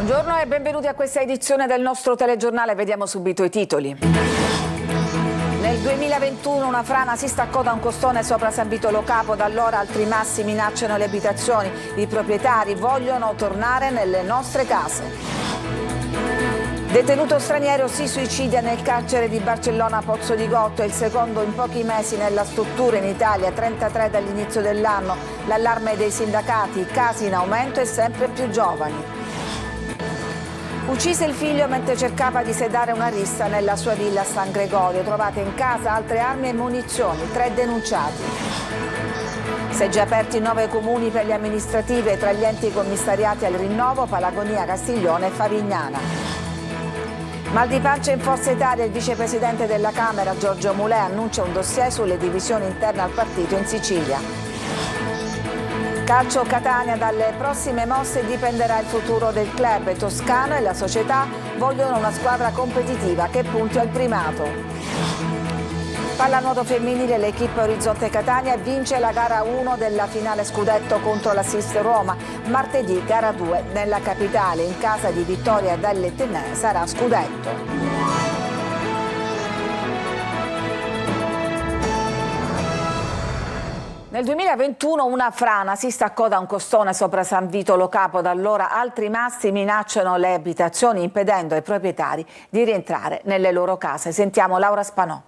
Buongiorno e benvenuti a questa edizione del nostro telegiornale. Vediamo subito i titoli. Nel 2021 una frana si staccò da un costone sopra San Vito Lo Capo, da allora altri massi minacciano le abitazioni. I proprietari vogliono tornare nelle nostre case. Detenuto straniero si suicidia nel carcere di Barcellona Pozzo di Gotto, è il secondo in pochi mesi nella struttura in Italia, 33 dall'inizio dell'anno. L'allarme dei sindacati, casi in aumento e sempre più giovani. Uccise il figlio mentre cercava di sedare una rissa nella sua villa a San Gregorio. Trovate in casa altre armi e munizioni, 3 denunciati. Seggi aperti in 9 comuni per le amministrative, tra gli enti commissariati al rinnovo, Palagonia, Castiglione e Favignana. Mal di pancia in Forza Italia, il vicepresidente della Camera Giorgio Mulè annuncia un dossier sulle divisioni interne al partito in Sicilia. Calcio Catania, dalle prossime mosse dipenderà il futuro del club. Toscano e la società vogliono una squadra competitiva che punti al primato. Pallanuoto femminile, l'equipe Orizzonte Catania vince la gara 1 della finale scudetto contro l'Assist Roma. Martedì gara 2 nella capitale, in casa di vittoria dell'Etnè sarà scudetto. Nel 2021 una frana si staccò da un costone sopra San Vito Lo Capo, da allora altri massi minacciano le abitazioni impedendo ai proprietari di rientrare nelle loro case. Sentiamo Laura Spanò.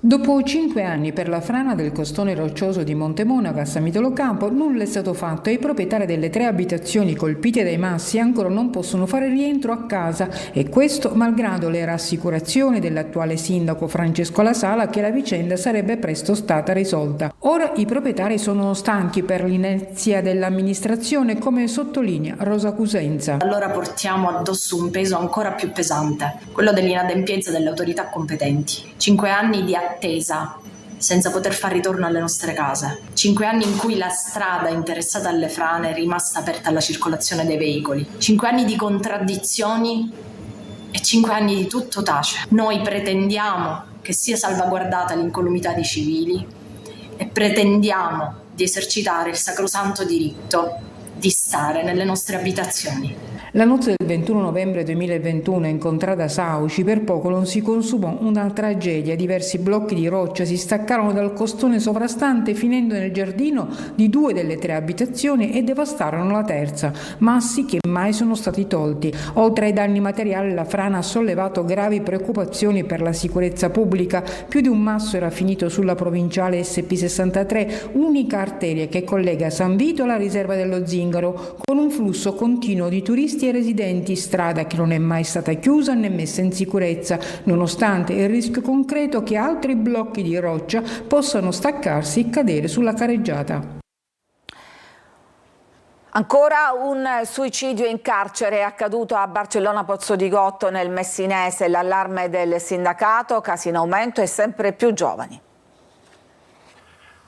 Dopo 5 anni per la frana del costone roccioso di Montemonaco a San Vito Lo Capo, nulla è stato fatto e i proprietari delle 3 abitazioni colpite dai massi ancora non possono fare rientro a casa, e questo malgrado le rassicurazioni dell'attuale sindaco Francesco La Sala che la vicenda sarebbe presto stata risolta. Ora i proprietari sono stanchi per l'inerzia dell'amministrazione, come sottolinea Rosa Cusenza. Allora portiamo addosso un peso ancora più pesante, quello dell'inadempienza delle autorità competenti. 5 anni di attesa senza poter far ritorno alle nostre case. 5 anni in cui la strada interessata alle frane è rimasta aperta alla circolazione dei veicoli. 5 anni di contraddizioni e 5 anni di tutto tace. Noi pretendiamo che sia salvaguardata l'incolumità dei civili e pretendiamo di esercitare il sacrosanto diritto di stare nelle nostre abitazioni. La notte del 21 novembre 2021 in contrada Sauci per poco non si consumò una tragedia. Diversi blocchi di roccia si staccarono dal costone sovrastante finendo nel giardino di 2 delle 3 abitazioni e devastarono la terza, massi che mai sono stati tolti. Oltre ai danni materiali, la frana ha sollevato gravi preoccupazioni per la sicurezza pubblica. Più di un masso era finito sulla provinciale SP63, unica arteria che collega San Vito alla riserva dello Zingaro, con un flusso continuo di turisti e residenti, strada che non è mai stata chiusa né messa in sicurezza, nonostante il rischio concreto che altri blocchi di roccia possano staccarsi e cadere sulla careggiata. Ancora un suicidio in carcere è accaduto a Barcellona Pozzo di Gotto nel Messinese. L'allarme del sindacato, casi in aumento e sempre più giovani.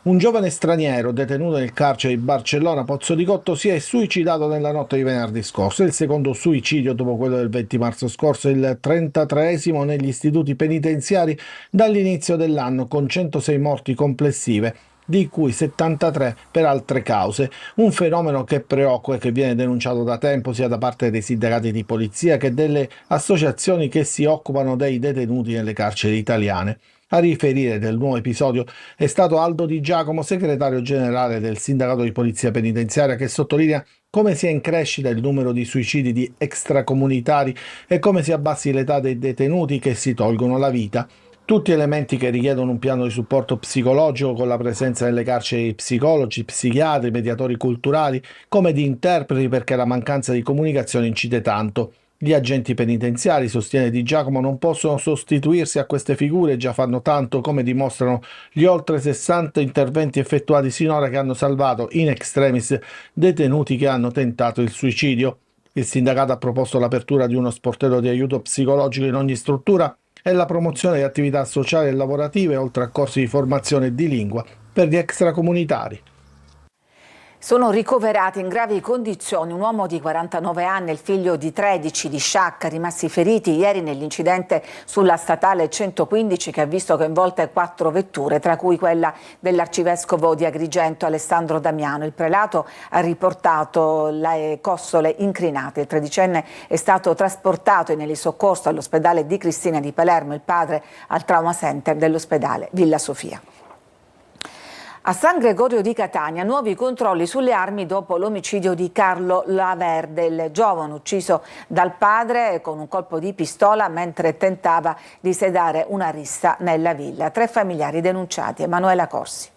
Un giovane straniero detenuto nel carcere di Barcellona Pozzo di Gotto si è suicidato nella notte di venerdì scorso. È il secondo suicidio dopo quello del 20 marzo scorso, il 33esimo negli istituti penitenziari dall'inizio dell'anno, con 106 morti complessive, di cui 73 per altre cause. Un fenomeno che preoccupa e che viene denunciato da tempo sia da parte dei sindacati di polizia che delle associazioni che si occupano dei detenuti nelle carceri italiane. A riferire del nuovo episodio è stato Aldo Di Giacomo, segretario generale del Sindacato di Polizia Penitenziaria, che sottolinea come sia in crescita il numero di suicidi di extracomunitari e come si abbassi l'età dei detenuti che si tolgono la vita. Tutti elementi che richiedono un piano di supporto psicologico con la presenza nelle carceri di psicologi, psichiatri, mediatori culturali, come di interpreti, perché la mancanza di comunicazione incide tanto. Gli agenti penitenziari, sostiene Di Giacomo, non possono sostituirsi a queste figure, già fanno tanto, come dimostrano gli oltre 60 interventi effettuati sinora che hanno salvato in extremis detenuti che hanno tentato il suicidio. Il sindacato ha proposto l'apertura di uno sportello di aiuto psicologico in ogni struttura e la promozione di attività sociali e lavorative, oltre a corsi di formazione di lingua per gli extracomunitari. Sono ricoverati in gravi condizioni un uomo di 49 anni e il figlio di 13 di Sciacca, rimasti feriti ieri nell'incidente sulla statale 115 che ha visto coinvolte 4 vetture, tra cui quella dell'arcivescovo di Agrigento Alessandro Damiano. Il prelato ha riportato le costole incrinate. Il tredicenne è stato trasportato in elisoccorso all'ospedale di Cristina di Palermo, il padre al trauma center dell'ospedale Villa Sofia. A San Gregorio di Catania, nuovi controlli sulle armi dopo l'omicidio di Carlo Laverde, il giovane ucciso dal padre con un colpo di pistola mentre tentava di sedare una rissa nella villa. 3 familiari denunciati. Emanuela Corsi.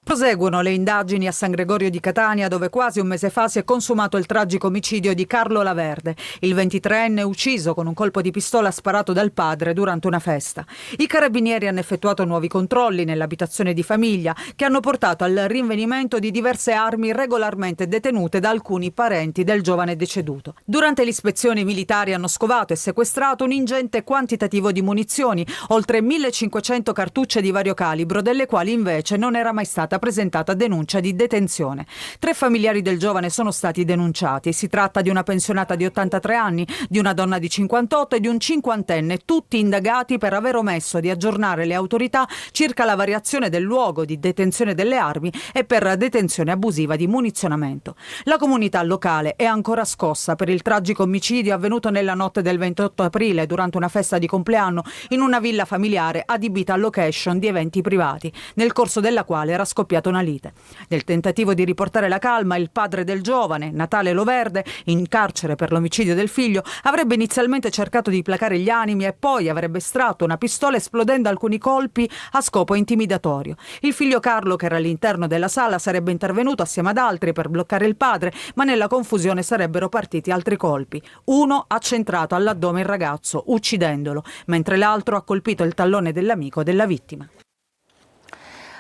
Proseguono le indagini a San Gregorio di Catania, dove quasi un mese fa si è consumato il tragico omicidio di Carlo Laverde, il 23enne ucciso con un colpo di pistola sparato dal padre durante una festa. I carabinieri hanno effettuato nuovi controlli nell'abitazione di famiglia che hanno portato al rinvenimento di diverse armi regolarmente detenute da alcuni parenti del giovane deceduto. Durante l'ispezione i militari hanno scovato e sequestrato un ingente quantitativo di munizioni, oltre 1500 cartucce di vario calibro, delle quali invece non era mai stata presentata denuncia di detenzione. 3 familiari del giovane sono stati denunciati. Si tratta di una pensionata di 83 anni, di una donna di 58 e di un cinquantenne, tutti indagati per aver omesso di aggiornare le autorità circa la variazione del luogo di detenzione delle armi e per detenzione abusiva di munizionamento. La comunità locale è ancora scossa per il tragico omicidio avvenuto nella notte del 28 aprile durante una festa di compleanno in una villa familiare adibita a location di eventi privati, nel corso della quale era scoppiata una lite. Nel tentativo di riportare la calma, il padre del giovane, Natale Loverde, in carcere per l'omicidio del figlio, avrebbe inizialmente cercato di placare gli animi e poi avrebbe estratto una pistola esplodendo alcuni colpi a scopo intimidatorio. Il figlio Carlo, che era all'interno della sala, sarebbe intervenuto assieme ad altri per bloccare il padre, ma nella confusione sarebbero partiti altri colpi. Uno ha centrato all'addome il ragazzo, uccidendolo, mentre l'altro ha colpito il tallone dell'amico della vittima.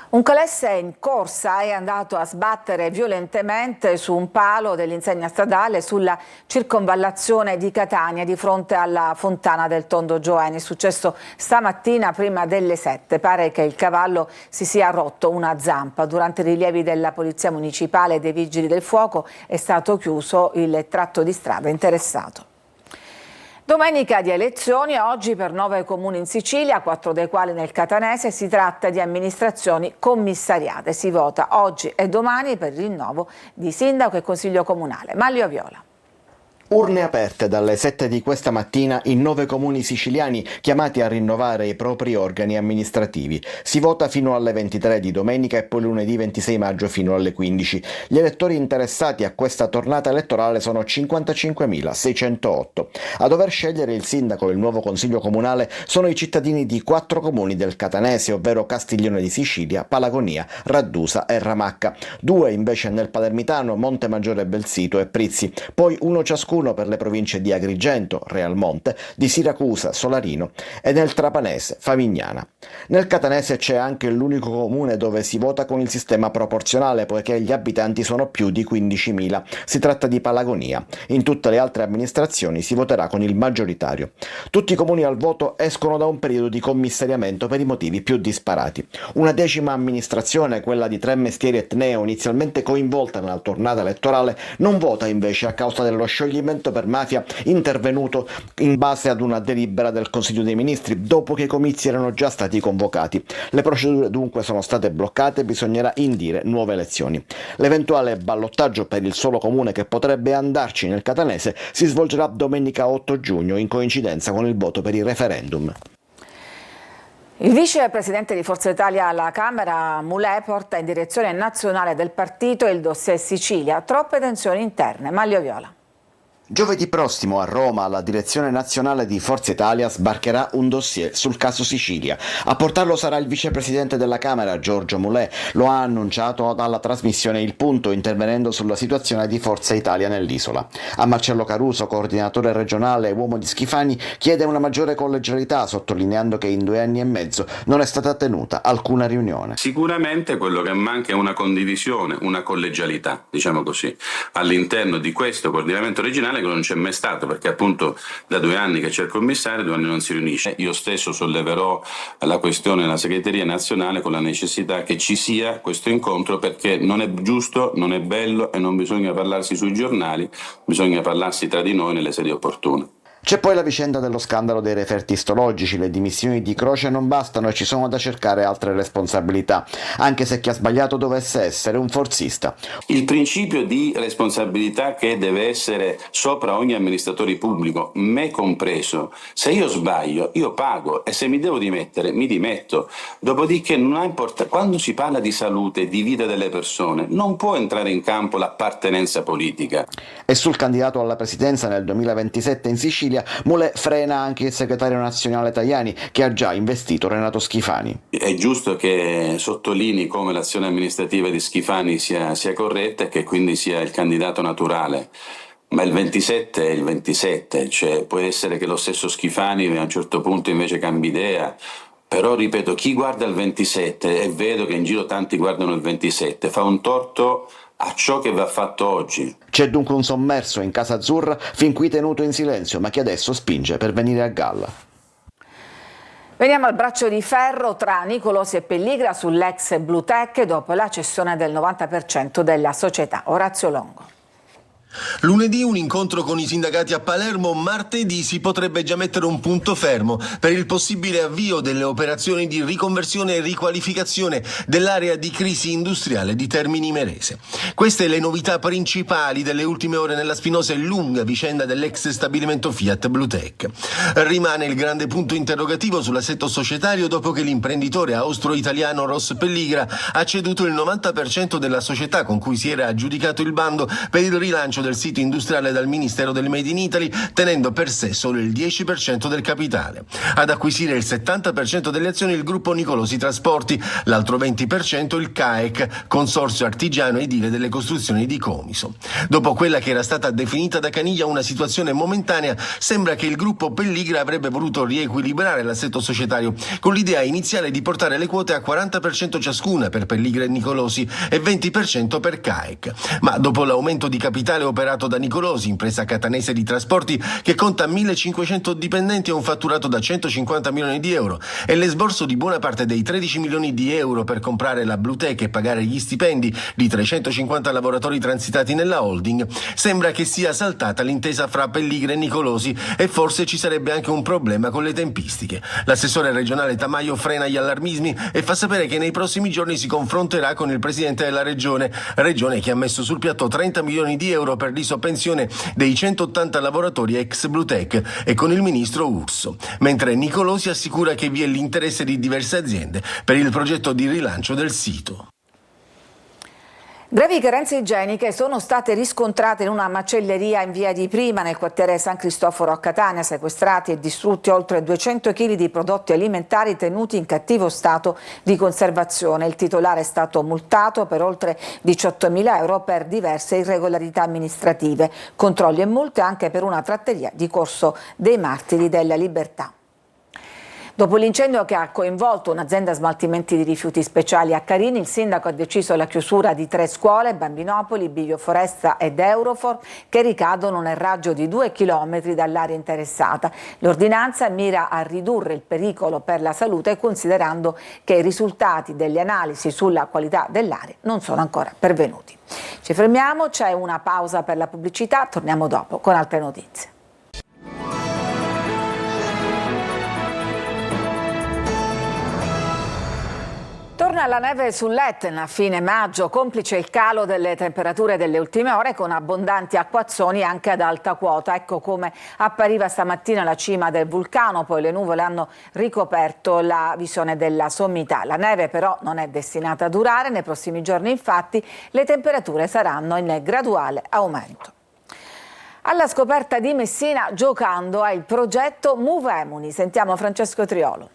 Un calesse in corsa è andato a sbattere violentemente su un palo dell'insegna stradale sulla circonvallazione di Catania di fronte alla fontana del Tondo Gioeni. È successo stamattina prima delle 7. Pare che il cavallo si sia rotto una zampa. Durante i rilievi della Polizia Municipale e dei Vigili del Fuoco è stato chiuso il tratto di strada interessato. Domenica di elezioni, oggi per 9 comuni in Sicilia, 4 dei quali nel Catanese. Si tratta di amministrazioni commissariate. Si vota oggi e domani per il rinnovo di sindaco e consiglio comunale. Manlio Viola. Urne aperte dalle 7 di questa mattina in 9 comuni siciliani chiamati a rinnovare i propri organi amministrativi. Si vota fino alle 23 di domenica e poi lunedì 26 maggio fino alle 15. Gli elettori interessati a questa tornata elettorale sono 55.608. A dover scegliere il sindaco e il nuovo consiglio comunale sono i cittadini di 4 comuni del Catanese, ovvero Castiglione di Sicilia, Palagonia, Raddusa e Ramacca. 2 invece nel palermitano, Montemaggiore Belsito e Prizzi. Poi uno ciascuno per le province di Agrigento, Realmonte, di Siracusa, Solarino e nel trapanese, Favignana. Nel Catanese c'è anche l'unico comune dove si vota con il sistema proporzionale, poiché gli abitanti sono più di 15.000. Si tratta di Palagonia. In tutte le altre amministrazioni si voterà con il maggioritario. Tutti i comuni al voto escono da un periodo di commissariamento per i motivi più disparati. Una 10ª amministrazione, quella di Tremestieri e Tneo, inizialmente coinvolta nella tornata elettorale, non vota invece a causa dello scioglimento per mafia intervenuto in base ad una delibera del Consiglio dei Ministri dopo che i comizi erano già stati convocati. Le procedure dunque sono state bloccate e bisognerà indire nuove elezioni. L'eventuale ballottaggio per il solo comune che potrebbe andarci nel Catanese si svolgerà domenica 8 giugno in coincidenza con il voto per il referendum. Il vicepresidente di Forza Italia alla Camera, Mulè, porta in direzione nazionale del partito il dossier Sicilia. Troppe tensioni interne. Manlio Viola. Giovedì prossimo a Roma la direzione nazionale di Forza Italia sbarcherà un dossier sul caso Sicilia. A portarlo sarà il vicepresidente della Camera, Giorgio Mulè. Lo ha annunciato dalla trasmissione Il Punto, intervenendo sulla situazione di Forza Italia nell'isola. A Marcello Caruso, coordinatore regionale e uomo di Schifani, chiede una maggiore collegialità, sottolineando che in 2 anni e mezzo non è stata tenuta alcuna riunione. Sicuramente quello che manca è una condivisione, una collegialità, diciamo così, all'interno di questo coordinamento regionale, nazionale che non c'è mai stato, perché appunto da 2 anni che c'è il commissario, 2 anni non si riunisce. Io stesso solleverò la questione alla segreteria nazionale con la necessità che ci sia questo incontro, perché non è giusto, non è bello e non bisogna parlarsi sui giornali, bisogna parlarsi tra di noi nelle sedi opportune. C'è poi la vicenda dello scandalo dei referti istologici. Le dimissioni di Croce non bastano e ci sono da cercare altre responsabilità, anche se chi ha sbagliato dovesse essere un forzista. Il principio di responsabilità che deve essere sopra ogni amministratore pubblico, me compreso. Se io sbaglio, io pago, e se mi devo dimettere, mi dimetto. Dopodiché non ha importanza. Quando si parla di salute, di vita delle persone, non può entrare in campo l'appartenenza politica. E sul candidato alla presidenza nel 2027 in Sicilia, Mulè frena anche il segretario nazionale Tajani, che ha già investito Renato Schifani. È giusto che sottolinei come l'azione amministrativa di Schifani sia corretta e che quindi sia il candidato naturale. Ma il 27 è il 27, cioè può essere che lo stesso Schifani a un certo punto invece cambi idea. Però ripeto, chi guarda il 27, e vedo che in giro tanti guardano il 27, fa un torto a ciò che va fatto oggi. C'è dunque un sommerso in Casa Azzurra fin qui tenuto in silenzio, ma che adesso spinge per venire a galla. Veniamo al braccio di ferro tra Nicolosi e Pelligra sull'ex Bluetech dopo la cessione del 90% della società. Orazio Longo. Lunedì un incontro con i sindacati a Palermo, martedì si potrebbe già mettere un punto fermo per il possibile avvio delle operazioni di riconversione e riqualificazione dell'area di crisi industriale di Termini Imerese. Queste le novità principali delle ultime ore nella spinosa e lunga vicenda dell'ex stabilimento Fiat Bluetech. Rimane il grande punto interrogativo sull'assetto societario dopo che l'imprenditore austro-italiano Ross Pelligra ha ceduto il 90% della società con cui si era aggiudicato il bando per il rilancio del sito industriale dal Ministero del Made in Italy, tenendo per sé solo il 10% del capitale. Ad acquisire il 70% delle azioni il gruppo Nicolosi Trasporti, l'altro 20% il CAEC, Consorzio Artigiano Edile delle Costruzioni di Comiso. Dopo quella che era stata definita da Caniglia una situazione momentanea, sembra che il gruppo Pelligra avrebbe voluto riequilibrare l'assetto societario con l'idea iniziale di portare le quote a 40% ciascuna per Pelligra e Nicolosi e 20% per CAEC. Ma dopo l'aumento di capitale operato da Nicolosi, impresa catanese di trasporti che conta 1.500 dipendenti e un fatturato da 150 milioni di euro, e l'esborso di buona parte dei 13 milioni di euro per comprare la Bluetech e pagare gli stipendi di 350 lavoratori transitati nella holding, sembra che sia saltata l'intesa fra Pelligra e Nicolosi e forse ci sarebbe anche un problema con le tempistiche. L'assessore regionale Tamaio frena gli allarmismi e fa sapere che nei prossimi giorni si confronterà con il presidente della regione che ha messo sul piatto 30 milioni di euro per l'isoppensione dei 180 lavoratori ex Bluetech e con il ministro Urso, mentre Nicolosi assicura che vi è l'interesse di diverse aziende per il progetto di rilancio del sito. Gravi carenze igieniche sono state riscontrate in una macelleria in via di Prima nel quartiere San Cristoforo a Catania. Sequestrati e distrutti oltre 200 kg di prodotti alimentari tenuti in cattivo stato di conservazione. Il titolare è stato multato per oltre 18.000 euro per diverse irregolarità amministrative, controlli e multe anche per una tratteria di Corso dei Martiri della Libertà. Dopo l'incendio che ha coinvolto un'azienda smaltimenti di rifiuti speciali a Carini, il sindaco ha deciso la chiusura di 3 scuole, Bambinopoli, Bivio Foresta ed Eurofor, che ricadono nel raggio di 2 chilometri dall'area interessata. L'ordinanza mira a ridurre il pericolo per la salute, considerando che i risultati delle analisi sulla qualità dell'aria non sono ancora pervenuti. Ci fermiamo, c'è una pausa per la pubblicità, torniamo dopo con altre notizie. Torna la neve sull'Etna a fine maggio, complice il calo delle temperature delle ultime ore con abbondanti acquazzoni anche ad alta quota. Ecco come appariva stamattina la cima del vulcano, poi le nuvole hanno ricoperto la visione della sommità. La neve però non è destinata a durare, nei prossimi giorni infatti le temperature saranno in graduale aumento. Alla scoperta di Messina giocando è il progetto Move Emuni. Sentiamo Francesco Triolo.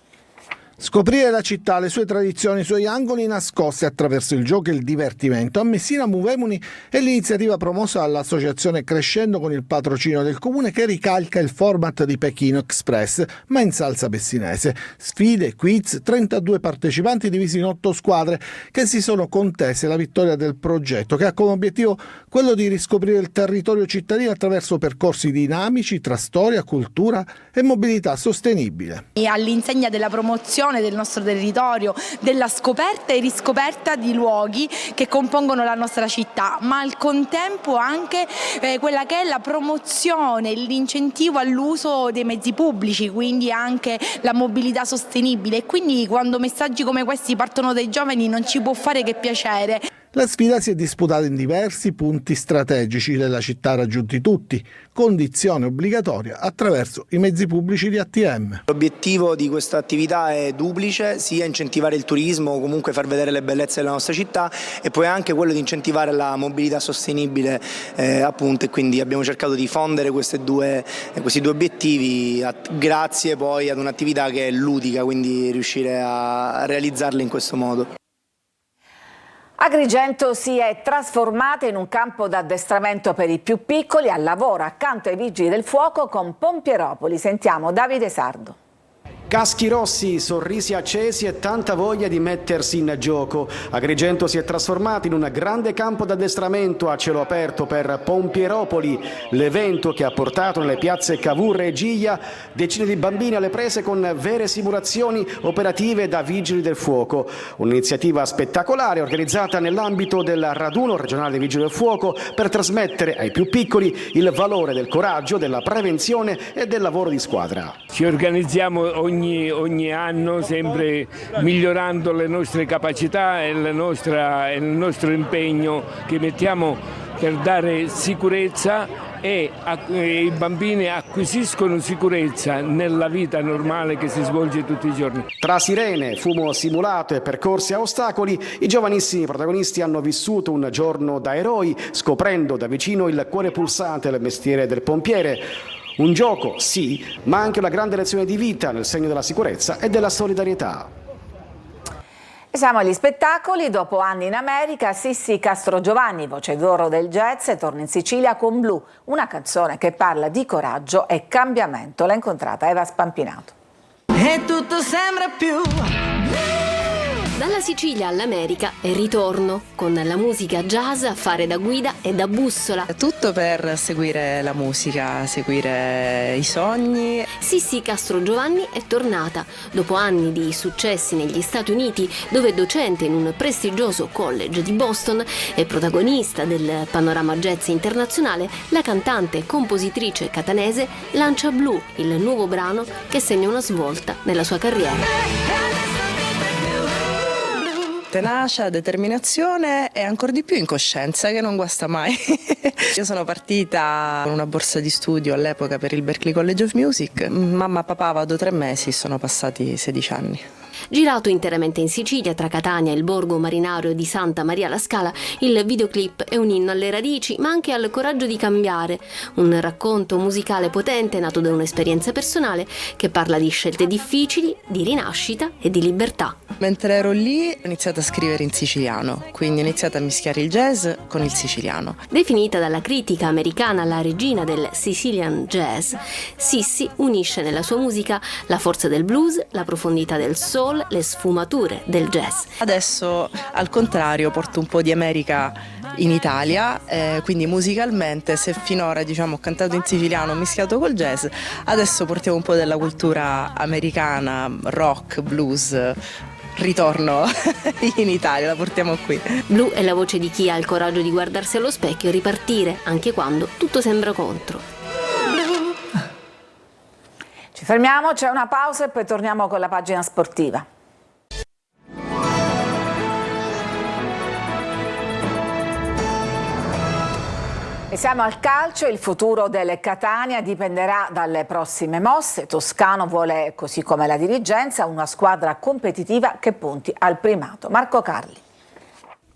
Scoprire la città, le sue tradizioni, i suoi angoli nascosti attraverso il gioco e il divertimento. A Messina Movemuni è l'iniziativa promossa dall'associazione Crescendo con il patrocinio del comune, che ricalca il format di Pechino Express, ma in salsa messinese. Sfide, quiz, 32 partecipanti divisi in 8 squadre che si sono contese la vittoria del progetto, che ha come obiettivo quello di riscoprire il territorio cittadino attraverso percorsi dinamici tra storia, cultura e mobilità sostenibile. All'insegna della promozione del nostro territorio, della scoperta e riscoperta di luoghi che compongono la nostra città, ma al contempo anche quella che è la promozione, l'incentivo all'uso dei mezzi pubblici, quindi anche la mobilità sostenibile. E quindi quando messaggi come questi partono dai giovani non ci può fare che piacere. La sfida si è disputata in diversi punti strategici della città, raggiunti tutti, condizione obbligatoria attraverso i mezzi pubblici di ATM. L'obiettivo di questa attività è duplice, sia incentivare il turismo o comunque far vedere le bellezze della nostra città, e poi anche quello di incentivare la mobilità sostenibile, appunto, e quindi abbiamo cercato di fondere questi due obiettivi grazie poi ad un'attività che è ludica, quindi riuscire a realizzarla in questo modo. Agrigento si è trasformata in un campo d'addestramento per i più piccoli, al lavoro accanto ai vigili del fuoco con Pompieropoli. Sentiamo Davide Sardo. Caschi rossi, sorrisi accesi e tanta voglia di mettersi in gioco. Agrigento si è trasformato in un grande campo d'addestramento a cielo aperto per Pompieropoli, l'evento che ha portato nelle piazze Cavour e Giglia decine di bambini alle prese con vere simulazioni operative da vigili del fuoco. Un'iniziativa spettacolare organizzata nell'ambito del raduno regionale dei vigili del fuoco per trasmettere ai più piccoli il valore del coraggio, della prevenzione e del lavoro di squadra. Ci organizziamo ogni anno, sempre migliorando le nostre capacità e il nostro impegno che mettiamo per dare sicurezza, e i bambini acquisiscono sicurezza nella vita normale che si svolge tutti i giorni. Tra sirene, fumo simulato e percorsi a ostacoli, i giovanissimi protagonisti hanno vissuto un giorno da eroi, scoprendo da vicino il cuore pulsante del mestiere del pompiere. Un gioco, sì, ma anche una grande lezione di vita nel segno della sicurezza e della solidarietà. E siamo agli spettacoli. Dopo anni in America, Sissi Castrogiovanni, voce d'oro del jazz, torna in Sicilia con Blu, una canzone che parla di coraggio e cambiamento. L'ha incontrata Eva Spampinato. E tutto sembra più. Dalla Sicilia all'America e ritorno, con la musica jazz a fare da guida e da bussola. Tutto per seguire la musica, seguire i sogni. Sissi Castrogiovanni è tornata. Dopo anni di successi negli Stati Uniti, dove è docente in un prestigioso college di Boston e protagonista del panorama jazz internazionale, la cantante e compositrice catanese lancia Blu, il nuovo brano che segna una svolta nella sua carriera. Tenacia, determinazione e ancora di più incoscienza, che non guasta mai. Io sono partita con una borsa di studio all'epoca per il Berklee College of Music. Mamma e papà vado 3 mesi, sono passati 16 anni. Girato interamente in Sicilia, tra Catania e il borgo marinario di Santa Maria la Scala, il videoclip è un inno alle radici, ma anche al coraggio di cambiare. Un racconto musicale potente nato da un'esperienza personale che parla di scelte difficili, di rinascita e di libertà. Mentre ero lì ho iniziato a scrivere in siciliano, quindi ho iniziato a mischiare il jazz con il siciliano. Definita dalla critica americana la regina del Sicilian jazz, Sissi unisce nella sua musica la forza del blues, la profondità del soul, le sfumature del jazz. Adesso al contrario porto un po' di America in Italia, quindi musicalmente, se finora ho cantato in siciliano, ho mischiato col jazz, adesso portiamo un po' della cultura americana, rock, blues. Ritorno in Italia, la portiamo qui. Blu è la voce di chi ha il coraggio di guardarsi allo specchio e ripartire anche quando tutto sembra contro. Ci fermiamo, c'è una pausa e poi torniamo con la pagina sportiva. E siamo al calcio. Il futuro del Catania dipenderà dalle prossime mosse. Toscano vuole, così come la dirigenza, una squadra competitiva che punti al primato. Marco Carli.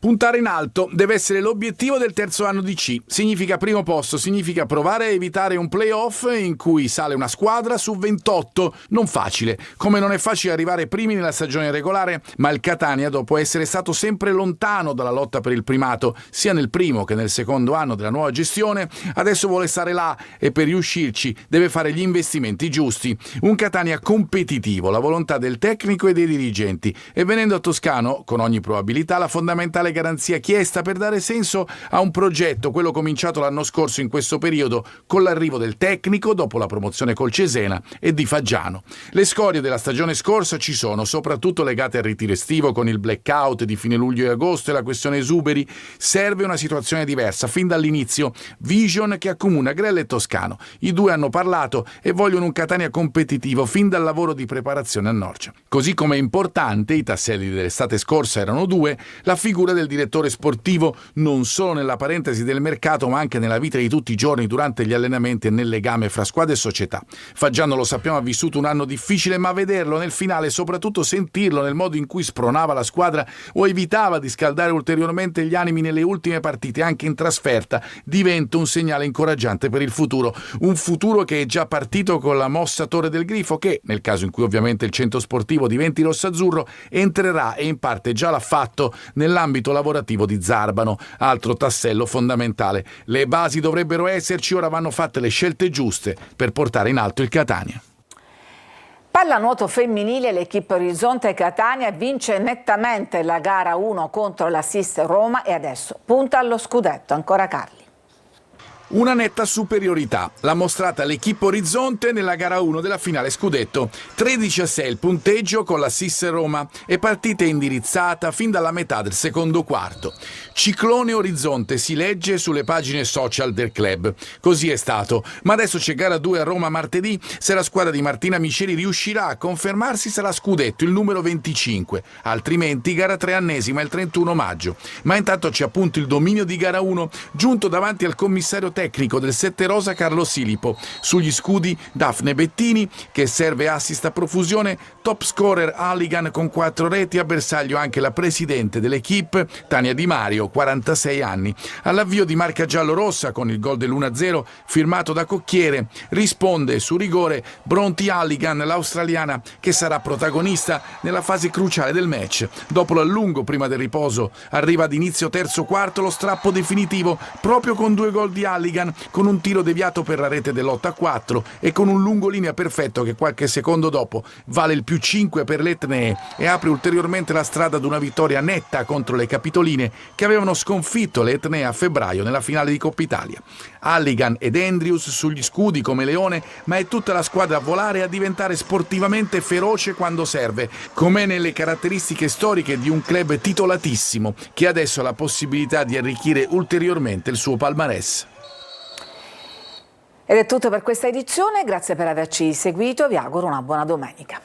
Puntare in alto deve essere l'obiettivo del terzo anno di C. Significa primo posto, significa provare a evitare un play-off in cui sale una squadra su 28. Non facile, come non è facile arrivare primi nella stagione regolare, ma il Catania, dopo essere stato sempre lontano dalla lotta per il primato, sia nel primo che nel secondo anno della nuova gestione, adesso vuole stare là e per riuscirci deve fare gli investimenti giusti. Un Catania competitivo, la volontà del tecnico e dei dirigenti, e venendo a Toscano, con ogni probabilità, la fondamentale garanzia chiesta per dare senso a un progetto, quello cominciato l'anno scorso in questo periodo con l'arrivo del tecnico dopo la promozione col Cesena e di Faggiano. Le scorie della stagione scorsa ci sono, soprattutto legate al ritiro estivo con il blackout di fine luglio e agosto e la questione esuberi. Serve una situazione diversa fin dall'inizio, vision che accomuna Grella e Toscano. I due hanno parlato e vogliono un Catania competitivo fin dal lavoro di preparazione a Norcia. Così come è importante, i tasselli dell'estate scorsa erano due, la figura del direttore sportivo non solo nella parentesi del mercato ma anche nella vita di tutti i giorni durante gli allenamenti e nel legame fra squadra e società. Faggiano, lo sappiamo, ha vissuto un anno difficile, ma vederlo nel finale e soprattutto sentirlo nel modo in cui spronava la squadra o evitava di scaldare ulteriormente gli animi nelle ultime partite anche in trasferta diventa un segnale incoraggiante per il futuro, un futuro che è già partito con la mossa Torre del Grifo che, nel caso in cui ovviamente il centro sportivo diventi rossazzurro, entrerà e in parte già l'ha fatto nell'ambito lavorativo di Zarbano, altro tassello fondamentale. Le basi dovrebbero esserci, ora vanno fatte le scelte giuste per portare in alto il Catania. Pallanuoto femminile, l'equipe Orizzonte Catania vince nettamente la gara 1 contro l'Assist Roma e adesso punta allo scudetto. Ancora Carli. Una netta superiorità l'ha mostrata l'equipe Orizzonte nella gara 1 della finale scudetto. 13-6 il punteggio con l'Assist Roma e partita indirizzata fin dalla metà del secondo quarto. Ciclone Orizzonte si legge sulle pagine social del club. Così è stato, ma adesso c'è gara 2 a Roma martedì. Se la squadra di Martina Miceli riuscirà a confermarsi sarà scudetto il numero 25, altrimenti gara 3 ennesima il 31 maggio. Ma intanto c'è appunto il dominio di gara 1 giunto davanti al commissario tecnico del 7 rosa Carlo Silipo. Sugli scudi Daphne Bettini che serve assist a profusione, top scorer Halligan con 4 reti, a bersaglio anche la presidente dell'equipe Tania Di Mario, 46 anni. All'avvio di marca giallo-rossa con il gol dell'1-0 firmato da Cocchiere risponde su rigore Bronte Halligan, l'australiana che sarà protagonista nella fase cruciale del match. Dopo l'allungo prima del riposo arriva ad inizio terzo quarto lo strappo definitivo proprio con 2 gol di Halligan, con un tiro deviato per la rete dell'8-4 e con un lungolinea perfetto che qualche secondo dopo vale il +5 per le etnee e apre ulteriormente la strada ad una vittoria netta contro le capitoline che avevano sconfitto le etnee a febbraio nella finale di Coppa Italia. Halligan ed Andrews sugli scudi come leone, ma è tutta la squadra a volare e a diventare sportivamente feroce quando serve, com'è nelle caratteristiche storiche di un club titolatissimo che adesso ha la possibilità di arricchire ulteriormente il suo palmarès. Ed è tutto per questa edizione, grazie per averci seguito, vi auguro una buona domenica.